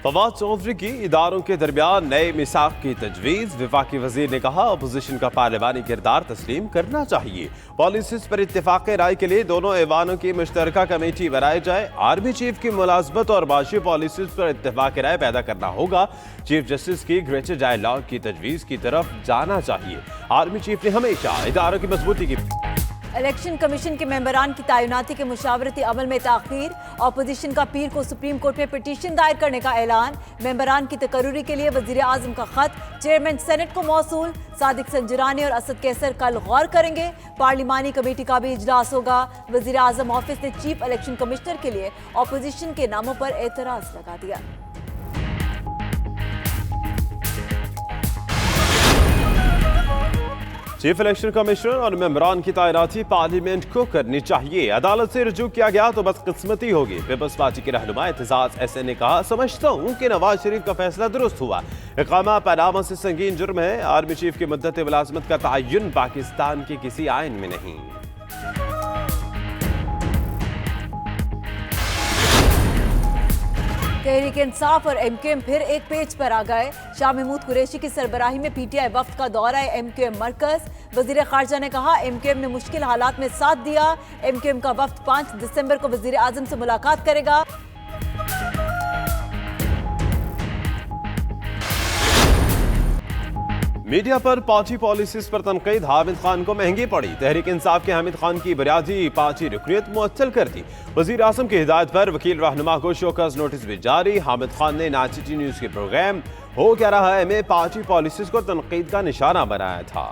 फवाद चौधरी की इदारों के दरमियान नए मिसाक की तजवीज़। वफाकी वजीर ने कहा अपोजिशन का पार्लिमानी किरदार तस्लीम करना चाहिए। पॉलिसीज पर इत्तेफाक राय के लिए दोनों ऐवानों की मुश्तरका कमेटी बनाई जाए। आर्मी चीफ की मुलाजमत और माशी पॉलिसीज पर इत्तेफाक राय पैदा करना होगा। चीफ जस्टिस की ग्रेटर डायलॉग की तजवीज़ की तरफ जाना चाहिए। आर्मी चीफ ने हमेशा इदारों की मजबूती की। इलेक्शन कमीशन के मेंबरान की तैनाती के मुशावरती अमल में ताखीर। अपोजिशन का पीर को सुप्रीम कोर्ट में पिटीशन दायर करने का ऐलान। मेंबरान की तकर्रुरी के लिए वजीर आजम का खत चेयरमैन सेनेट को मौसूल। सादिक संजरानी और असद कैसर कल गौर करेंगे। पार्लिमानी कमेटी का भी इजलास होगा। वजीर आजम ऑफिस ने चीफ इलेक्शन कमिश्नर के लिए अपोजिशन के नामों पर एतराज लगा दिया। चीफ इलेक्शन कमिश्नर और मेंबरान की तैनाती पार्लियामेंट को करनी चाहिए। अदालत से रुजू किया गया तो बदकिस्मती होगी। पीपल्स पार्टी के रहनुमा एतजाज एहसन ने कहा समझता हूँ कि नवाज शरीफ का फैसला दुरुस्त हुआ। इकामा पनामा से संगीन जुर्म है। आर्मी चीफ की मुद्दत मुलाजमत का तयन पाकिस्तान के किसी आइन में नहीं। तहरीक इंसाफ और एमक्यूएम फिर एक पेज पर आ गए। शाह महमूद कुरैशी की सरबराही में पीटीआई वफ्द का दौरा है एमक्यूएम मरकज। वजीर खारजा ने कहा एमक्यूएम ने मुश्किल हालात में साथ दिया। एमक्यूएम का वफ्द 5 दिसंबर को वजीर आजम से मुलाकात करेगा। मीडिया पर पार्टी पॉलिसीज पर तनकीद हामिद खान को महंगी पड़ी। तहरीक इंसाफ के हामिद खान की बुनियादी पार्टी रुकनीत मुअत्तल कर दी। वजीर आजम की हिदायत पर वकील रहनुमा को शोकस नोटिस भी जारी। हामिद खान ने नाचिटी न्यूज के प्रोग्राम हो क्या रहा है में पार्टी पॉलिसीज को तनकीद का निशाना बनाया था।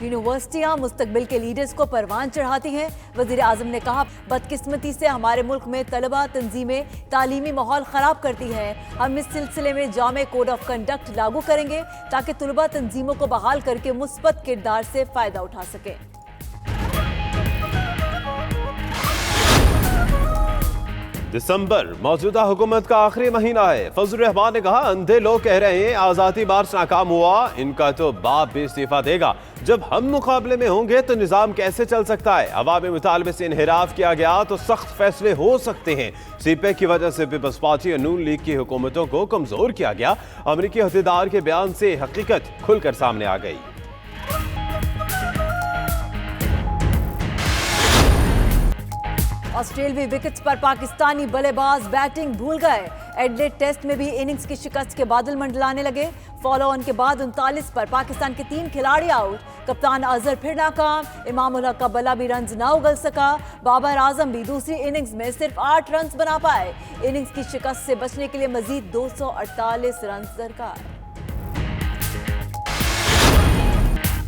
यूनिवर्सिटियां मुस्तकबिल के लीडर्स को परवान चढ़ाती हैं। वजीर आजम ने कहा बदकिस्मती से हमारे मुल्क में तलबा तंजीमें तालीमी माहौल खराब करती हैं। हम इस सिलसिले में जामे कोड ऑफ कंडक्ट लागू करेंगे ताकि तलबा तंजीमों को बहाल करके मुस्बत किरदार से फायदा उठा सकें। दिसंबर मौजूदा हुकूमत का आखिरी महीना है। फजल रहमान ने कहा अंधे लोग कह रहे हैं आज़ादी मार्च नाकाम हुआ, इनका तो बाप भी इस्तीफा देगा। जब हम मुकाबले में होंगे तो निज़ाम कैसे चल सकता है। अवामी मुतालबे से इनहिराफ किया गया तो सख्त फैसले हो सकते हैं। सीपैक की वजह से पीपल्स पार्टी और नून लीग की हुकूमतों को कमजोर किया गया। अमरीकी अहदेदार के बयान से हकीकत खुलकर सामने आ गई। ऑस्ट्रेलियाई विकेट्स पर पाकिस्तानी बल्लेबाज बैटिंग भूल गए। एडिलेड टेस्ट में भी इनिंग्स की शिकस्त के बादल मंडलाने लगे। फॉलो ऑन के बाद 39 पर पाकिस्तान के 3 खिलाड़ी आउट। कप्तान अजहर फिर नाकाम। इमाम उल हक का बल्ला भी रन न उगल सका। बाबर आजम भी दूसरी इनिंग्स में सिर्फ 8 रन बना पाए। इनिंग्स की शिकस्त से बचने के लिए मजीद 248 रन दरकार।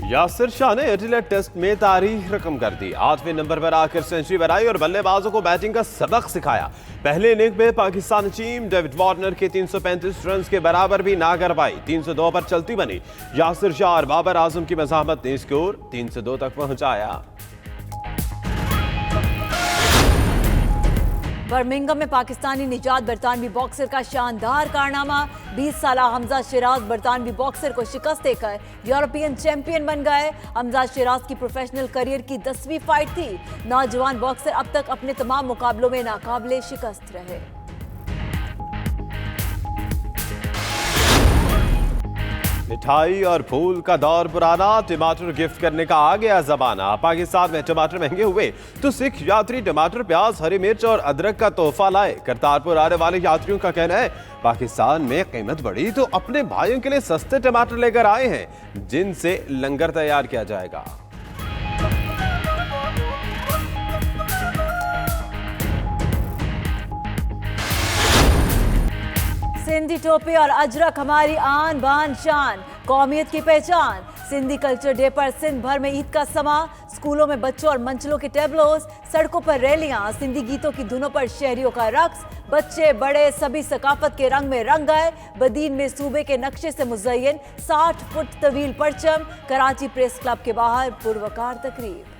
यासिर शाह ने एडिलेड टेस्ट में तारीख रकम कर दी। 8वें नंबर पर आकर सेंचुरी बनाई और बल्लेबाजों को बैटिंग का सबक सिखाया। पहले इनिंग में पाकिस्तानी टीम डेविड वार्नर के 335 रन के बराबर भी ना कर पाई। 302 पर चलती बनी। यासिर शाह और बाबर आजम की मज़ाहमत ने स्कोर 302 तक पहुंचाया। बर्मिंघम में पाकिस्तानी निजात बरतानवी बॉक्सर का शानदार कारनामा। 20 साला हमजा शिराज बरतानवी बॉक्सर को शिकस्त देकर यूरोपियन चैंपियन बन गए। हमजा शिराज की प्रोफेशनल करियर की 10वीं फाइट थी। नौजवान बॉक्सर अब तक अपने तमाम मुकाबलों में नाकाबिले शिकस्त रहे। मिठाई और फूल का दौर पुराना, टमाटर गिफ्ट करने का आ गया जमाना। पाकिस्तान में टमाटर महंगे हुए तो सिख यात्री टमाटर, प्याज, हरी मिर्च और अदरक का तोहफा लाए। करतारपुर आने वाले यात्रियों का कहना है पाकिस्तान में कीमत बढ़ी तो अपने भाइयों के लिए सस्ते टमाटर लेकर आए हैं जिनसे लंगर तैयार किया जाएगा। सिंधी टोपी और अजरक हमारी आन बान शान, कौमियत की पहचान। सिंधी कल्चर डे पर सिंध भर में ईद का समा। स्कूलों में बच्चों और मंचलों के टेबलोस, सड़कों पर रैलियां, सिंधी गीतों की धुनों पर शहरियों का रक्स। बच्चे बड़े सभी सकाफत के रंग में रंग गए। बदीन में सूबे के नक्शे से मुज़य्यन 60 फुट तवील परचम। कराची प्रेस क्लब के बाहर पुरवकार तकरीब।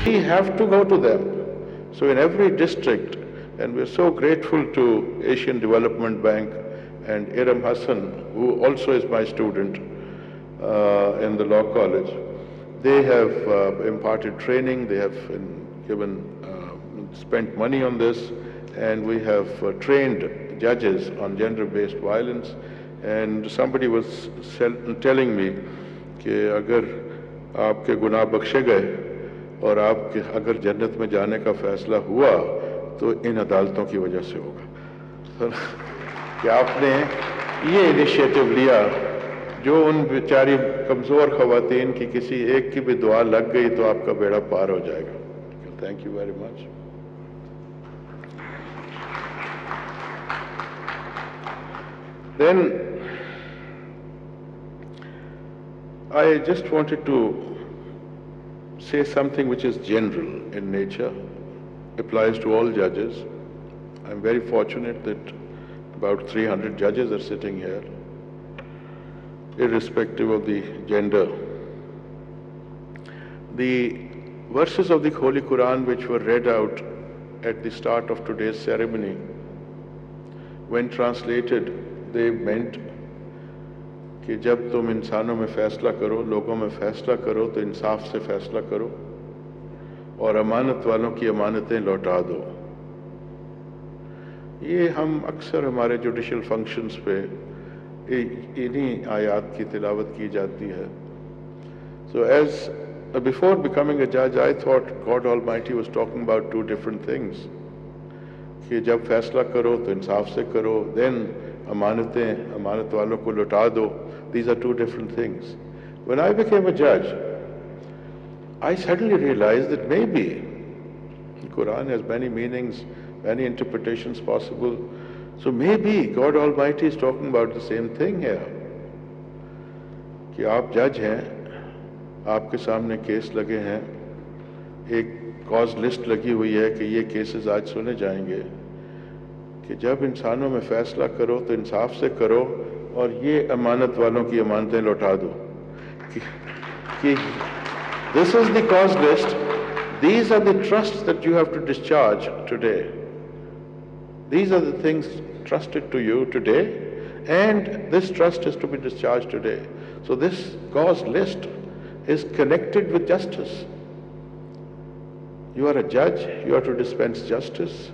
We have to go to them. So in every district, and we're so grateful to Asian Development Bank and Iram Hassan, who also is my student in the law college. They have imparted training, they have spent money on this, and we have trained judges on gender-based violence. And somebody was telling me कि अगर आपके गुनाह बख्शे गए और आपके अगर जन्नत में जाने का फैसला हुआ तो इन अदालतों की वजह से होगा। कि आपने ये इनिशिएटिव लिया, जो उन बेचारी कमज़ोर ख़वातीन की किसी एक की भी दुआ लग गई तो आपका बेड़ा पार हो जाएगा। Thank you very much. Then I just wanted to say something which is general in nature, applies to all judges. I'm very fortunate that about 300 judges are sitting here, irrespective of the gender. The verses of the Holy Quran which were read out at the start of today's ceremony, when translated, they meant कि जब तुम इंसानों में फैसला करो, लोगों में फैसला करो तो इंसाफ से फैसला करो और अमानत वालों की अमानतें लौटा दो। ये हम अक्सर हमारे जुडिशल फंक्शंस पे इन्हीं आयात की तिलावत की जाती है। So as before becoming a judge, I thought God Almighty was talking about two different things. कि जब फैसला करो तो इंसाफ से करो, then अमानतें अमानत वालों को लौटा दो। These are two different things. When I became a judge, I suddenly realized that maybe the Quran has many meanings, many interpretations possible. So maybe God Almighty is talking about the same thing here. कि आप जज हैं, आपके सामने case लगे हैं, एक cause list लगी हुई है कि ये केसेस आज सुने जाएंगे, कि जब इंसानों में फैसला करो तो इंसाफ से करो और ये अमानत वालों की अमानतें लौटा दो। कि this is the cause list, these are the trusts that you have to discharge today. These are the things trusted to you today, and this trust is to be discharged today. So this cause list is connected with justice. You are a judge, you are to dispense justice.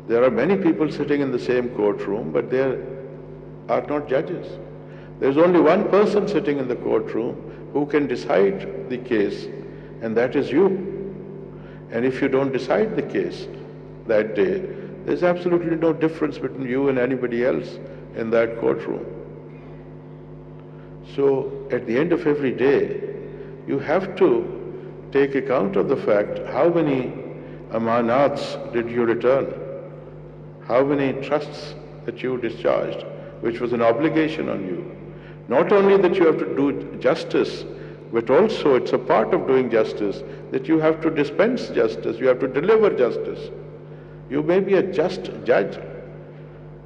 There are many people sitting in the same courtroom, but they are not judges. There's only one person sitting in the courtroom who can decide the case, and that is you. And if you don't decide the case that day, there's absolutely no difference between you and anybody else in that courtroom. So at the end of every day, you have to take account of the fact how many amanats did you return, how many trusts that you discharged, which was an obligation on you. Not only that you have to do justice, but also it's a part of doing justice that you have to dispense justice, you have to deliver justice. You may be a just judge.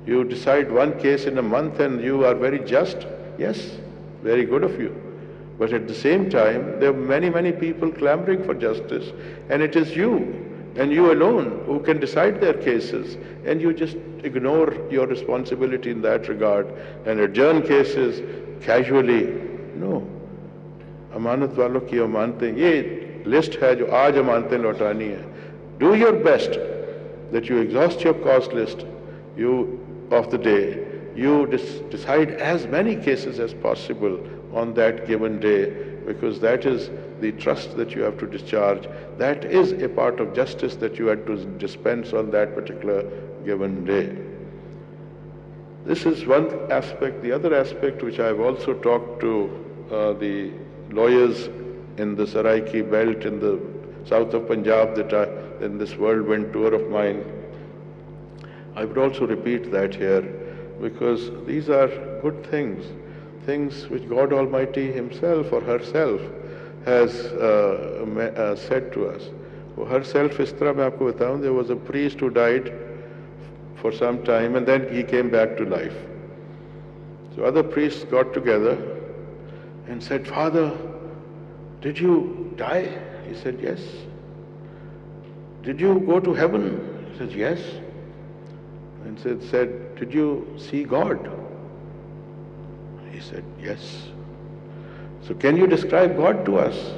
You decide one case in a month and you are very just. Yes, very good of you. But at the same time, there are many, many people clamoring for justice, and it is you and you alone who can decide their cases, and you just ignore your responsibility in that regard and adjourn cases casually. No. अमानत वालों की अमानतें, ये list है जो आज अमानतें लौटानी है. Do your best that you exhaust your cause list of the day. You decide as many cases as possible on that given day, because that is the trust that you have to discharge. That is a part of justice that you had to dispense on that particular given day. This is one aspect. The other aspect, which I have also talked to the lawyers in the Saraiki belt in the south of Punjab, in this whirlwind tour of mine, I would also repeat that here, because these are good things, things which God Almighty Himself or herself has said to us. Herself, is tarah main aapko bataun, there was a priest who died for some time and then he came back to life. So other priests got together and said, "Father, did you die?" He said, "Yes." "Did you go to heaven?" He said, "Yes." And said, "Did you see God?" He said, yes. So can you describe God to us?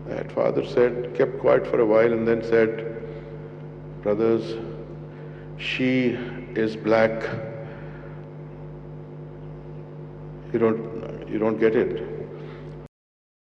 That father said, kept quiet for a while and then said, brothers, she is black. You don't get it.